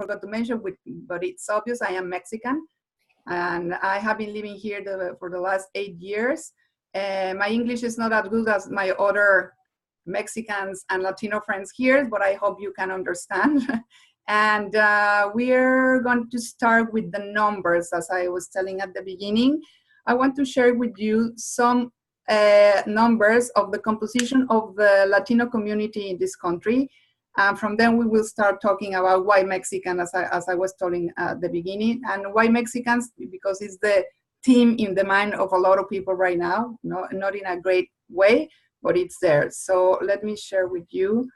forgot to mention, but it's obvious, I am Mexican. And I have been living here for the last 8 years. My English is not as good as my other Mexicans and Latino friends here, but I hope you can understand. And we're going to start with the numbers, as I was telling at the beginning. I want to share with you some numbers of the composition of the Latino community in this country. From then we will start talking about why Mexican, as I was telling at the beginning, and why Mexicans, because it's the theme in the mind of a lot of people right now, not in a great way, but it's there. So let me share with you.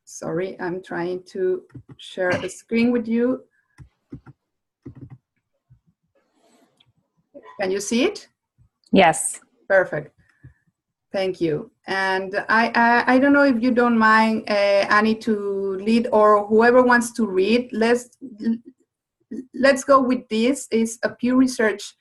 Sorry, I'm trying to share a screen with you. Can you see it? Yes. Perfect. Thank you. And I don't know if you don't mind, Annie, to lead, or whoever wants to read. Let's go with this. It's a Pew Research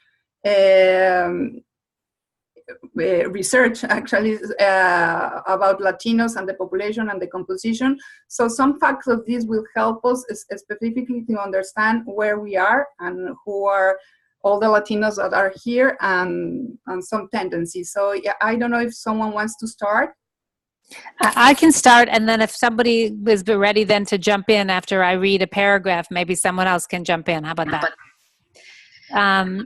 research actually about Latinos and the population and the composition. So some facts of this will help us specifically to understand where we are and who are all the Latinos that are here, and some tendencies. So yeah, I don't know if someone wants to start. I can start, and then if somebody is ready then to jump in after I read a paragraph, maybe someone else can jump in. How about that?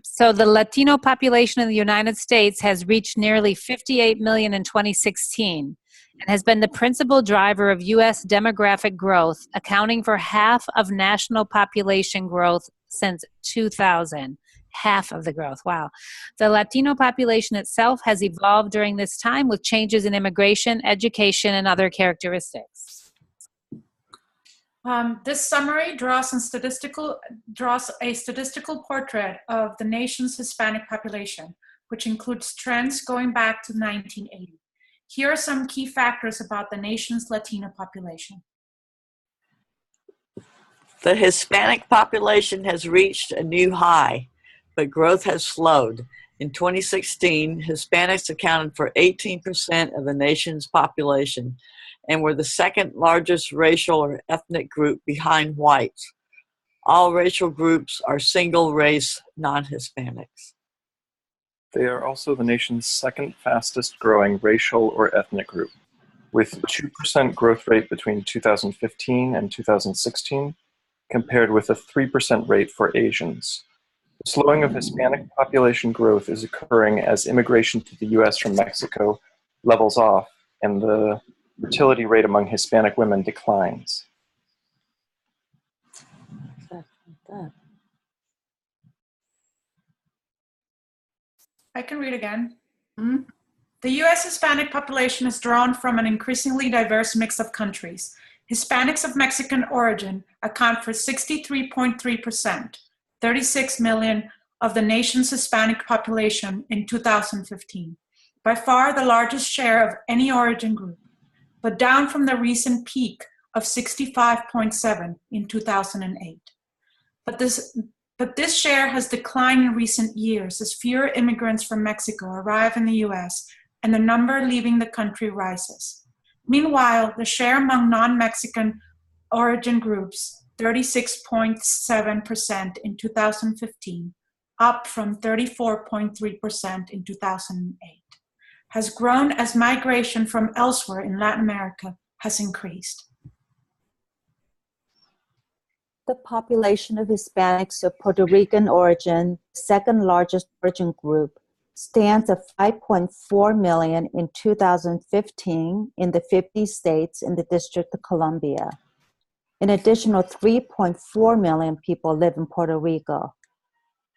So the Latino population in the United States has reached nearly 58 million in 2016 and has been the principal driver of U.S. demographic growth, accounting for half of national population growth since 2000. Half of the growth. Wow. The Latino population itself has evolved during this time with changes in immigration, education, and other characteristics. This summary draws a statistical portrait of the nation's Hispanic population, which includes trends going back to 1980. Here are some key factors about the nation's Latino population. The Hispanic population has reached a new high, but growth has slowed. In 2016, Hispanics accounted for 18% of the nation's population and were the second largest racial or ethnic group behind whites. All racial groups are single-race non-Hispanics. They are also the nation's second fastest growing racial or ethnic group, with 2% growth rate between 2015 and 2016, compared with a 3% rate for Asians. The slowing of Hispanic population growth is occurring as immigration to the U.S. from Mexico levels off and the fertility rate among Hispanic women declines. I can read again. Mm-hmm. The U.S. Hispanic population is drawn from an increasingly diverse mix of countries. Hispanics of Mexican origin account for 63.3%. 36 million of the nation's Hispanic population in 2015, by far the largest share of any origin group, but down from the recent peak of 65.7 in 2008. But this share has declined in recent years as fewer immigrants from Mexico arrive in the US and the number leaving the country rises. Meanwhile, the share among non-Mexican origin groups, 36.7% in 2015, up from 34.3% in 2008, has grown as migration from elsewhere in Latin America has increased. The population of Hispanics of Puerto Rican origin, second largest origin group, stands at 5.4 million in 2015 in the 50 states in the District of Columbia. An additional 3.4 million people live in Puerto Rico.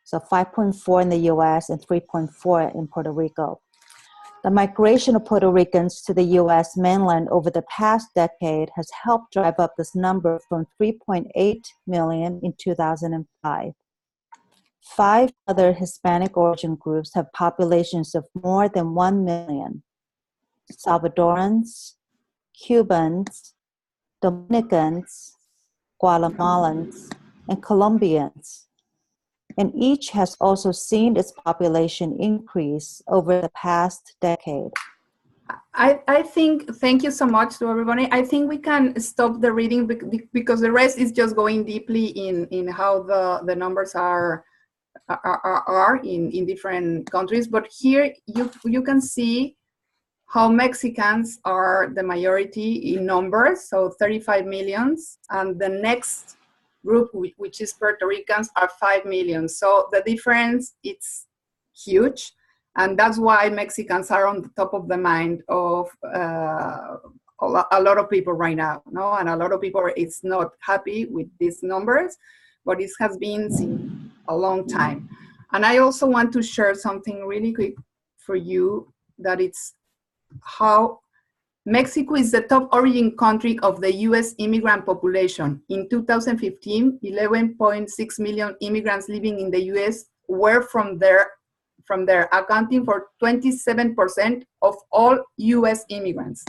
So 5.4 in the US and 3.4 in Puerto Rico. The migration of Puerto Ricans to the US mainland over the past decade has helped drive up this number from 3.8 million in 2005. 5 other Hispanic origin groups have populations of more than 1 million. Salvadorans, Cubans, Dominicans, Guatemalans, and Colombians. And each has also seen its population increase over the past decade. I think, thank you so much to everybody. I think we can stop the reading because the rest is just going deeply in how the numbers are in different countries. But here you can see how Mexicans are the majority in numbers, so 35 millions, and the next group, which is Puerto Ricans, are 5 million. So the difference, it's huge. And that's why Mexicans are on the top of the mind of a lot of people right now, no? And a lot of people is not happy with these numbers, but it has been since a long time. And I also want to share something really quick for you, that it's how Mexico is the top origin country of the US immigrant population. In 2015, 11.6 million immigrants living in the US were from there, accounting for 27% of all US immigrants.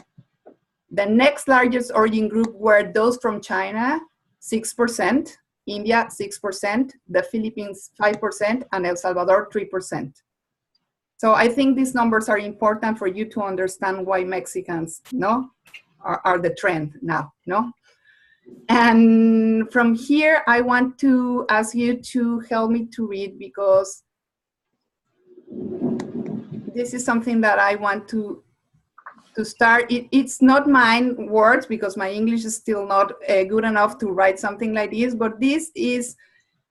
The next largest origin group were those from China, 6%, India, 6%, the Philippines, 5%, and El Salvador, 3%. So I think these numbers are important for you to understand why Mexicans, no, are the trend now, no? And from here, I want to ask you to help me to read, because this is something that I want to start. It's not mine words, because my English is still not good enough to write something like this, but this is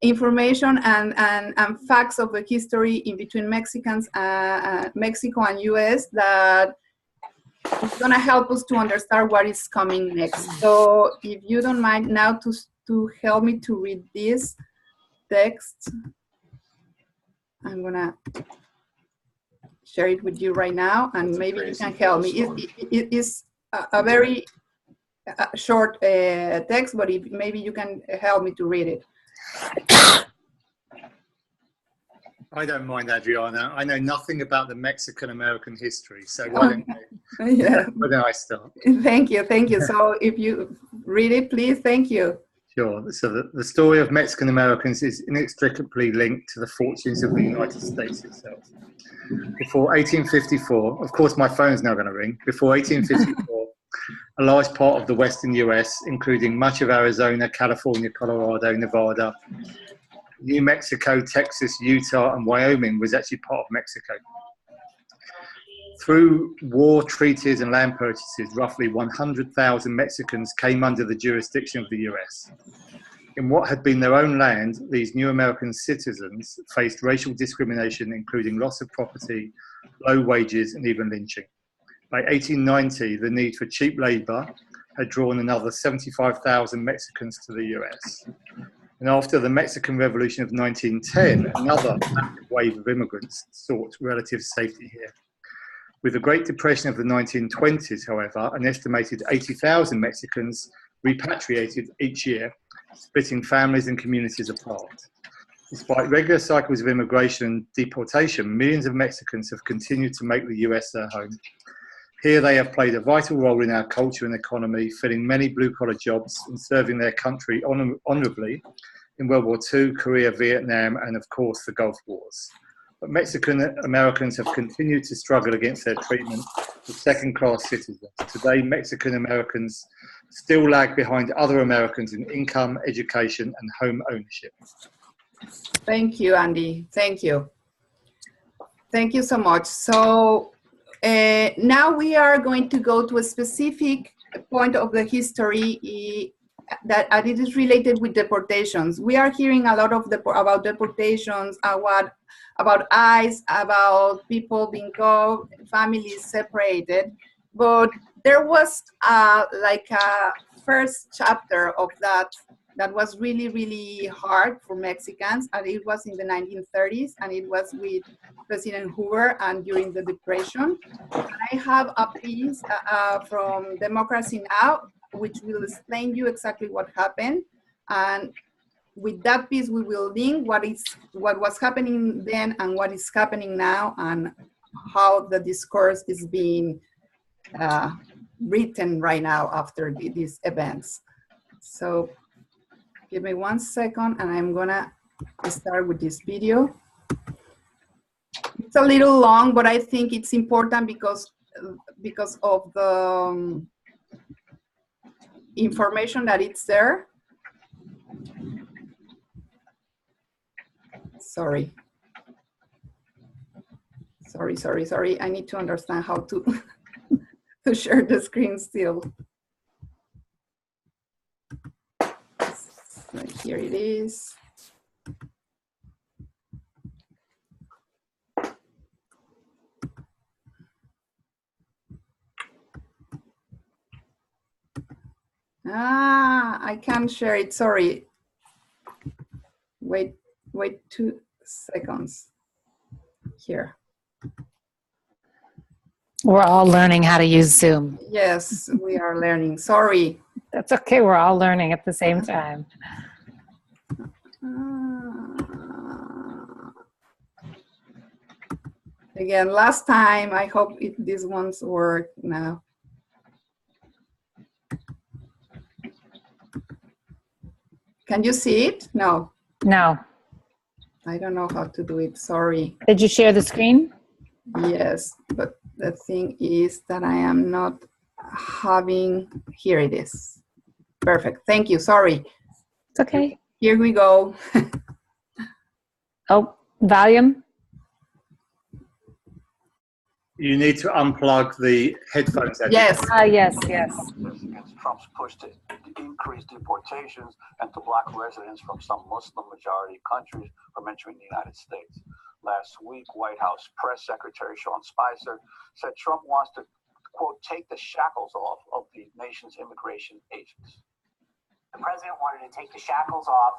information and facts of the history in between Mexicans, Mexico and US, that is going to help us to understand what is coming next. So if you don't mind now to help me to read this text, I'm going to share it with you right now, and maybe you can help me. It is a very short text, but maybe you can help me to read it. I don't mind, Adriana. I know nothing about the Mexican-American history, so why don't I start? Thank you. So if you read it, please, thank you. Sure. So the story of Mexican Americans is inextricably linked to the fortunes of the United States itself. Before 1854, of course my phone's now going to ring, before 1854, a large part of the western US, including much of Arizona, California, Colorado, Nevada, New Mexico, Texas, Utah, and Wyoming was actually part of Mexico. Through war, treaties, and land purchases, roughly 100,000 Mexicans came under the jurisdiction of the US. In what had been their own land, these new American citizens faced racial discrimination, including loss of property, low wages, and even lynching. By 1890, the need for cheap labor had drawn another 75,000 Mexicans to the US. And after the Mexican Revolution of 1910, another massive wave of immigrants sought relative safety here. With the Great Depression of the 1920s, however, an estimated 80,000 Mexicans repatriated each year, splitting families and communities apart. Despite regular cycles of immigration and deportation, millions of Mexicans have continued to make the US their home. Here they have played a vital role in our culture and economy, filling many blue-collar jobs and serving their country honorably in World War II, Korea, Vietnam, and of course the Gulf Wars. But Mexican Americans have continued to struggle against their treatment as second-class citizens. Today, Mexican Americans still lag behind other Americans in income, education, and home ownership. Thank you, Andy. Thank you. Thank you so much. So now we are going to go to a specific point of the history that it is related with deportations. We are hearing a lot of about deportations, about ICE, about people being called, families separated. But there was like a first chapter of that was really, really hard for Mexicans, and it was in the 1930s, and it was with President Hoover and during the Depression. And I have a piece from Democracy Now!, which will explain you exactly what happened. And with that piece, we will link what was happening then and what is happening now, and how the discourse is being written right now after these events. So give me 1 second, and I'm gonna start with this video. It's a little long, but I think it's important because because of the information that it's there. Sorry. I need to understand how to to share the screen still. So here it is. I can't share it, sorry. Wait 2 seconds. Here. We're all learning how to use Zoom. Yes, we are learning, sorry. That's okay, we're all learning at the same time. Again, last time, I hope these ones work now. Can you see it? No. No. I don't know how to do it, sorry. Did you share the screen? Yes, but the thing is that I am not having, here it is. Perfect, thank you, sorry. It's okay. Here we go. Oh, volume? You need to unplug the headphones. Yes. Yes. Against Trump's push to increase deportations and to block residents from some Muslim-majority countries from entering the United States. Last week, White House Press Secretary Sean Spicer said Trump wants to, quote, take the shackles off of the nation's immigration agents. The president wanted to take the shackles off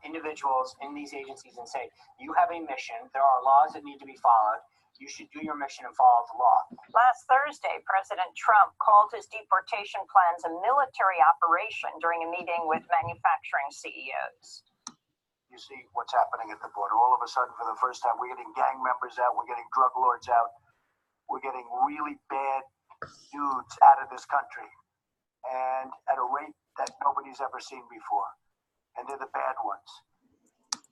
individuals in these agencies and say, you have a mission, there are laws that need to be followed, you should do your mission and follow the law. Last Thursday, President Trump called his deportation plans a military operation during a meeting with manufacturing CEOs. You see what's happening at the border. All of a sudden, for the first time, we're getting gang members out, we're getting drug lords out, we're getting really bad dudes out of this country, and at a rate that nobody's ever seen before. And they're the bad ones.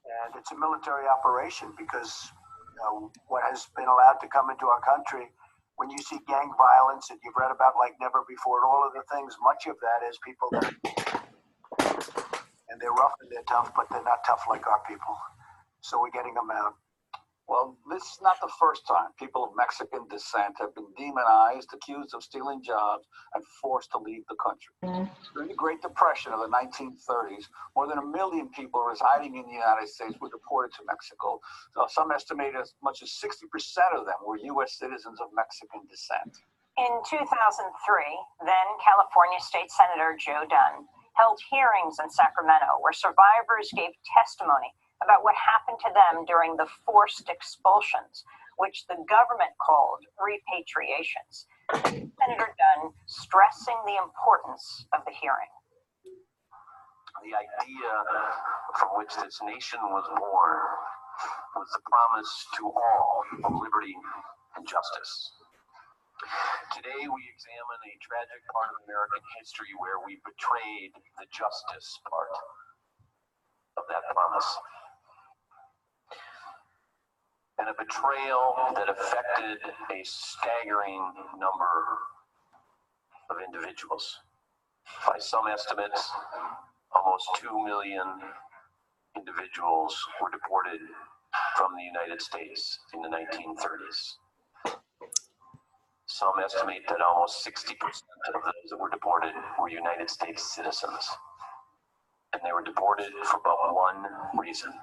And it's a military operation because what has been allowed to come into our country, when you see gang violence that you've read about like never before, and all of the things, much of that is people that, and they're rough and they're tough, but they're not tough like our people. So we're getting them out. Well, this is not the first time people of Mexican descent have been demonized, accused of stealing jobs, and forced to leave the country. During the Great Depression of the 1930s, more than 1 million people residing in the United States were deported to Mexico. Some estimate as much as 60% of them were U.S. citizens of Mexican descent. In 2003, then California State Senator Joe Dunn held hearings in Sacramento where survivors gave testimony about what happened to them during the forced expulsions, which the government called repatriations. Senator Dunn stressing the importance of the hearing. The idea from which this nation was born was the promise to all of liberty and justice. Today we examine a tragic part of American history where we betrayed the justice part of that promise. And a betrayal that affected a staggering number of individuals. By some estimates, almost 2 million individuals were deported from the United States in the 1930s. Some estimate that almost 60% of those that were deported were United States citizens. And they were deported for but one reason.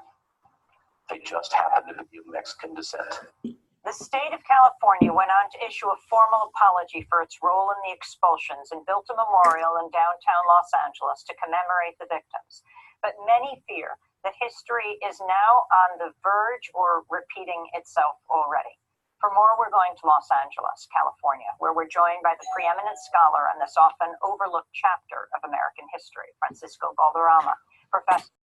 They just happened to be of Mexican descent. The state of California went on to issue a formal apology for its role in the expulsions and built a memorial in downtown Los Angeles to commemorate the victims. But many fear that history is now on the verge or repeating itself already. For more, we're going to Los Angeles, California, where we're joined by the preeminent scholar on this often overlooked chapter of American history, Francisco Valderrama, professor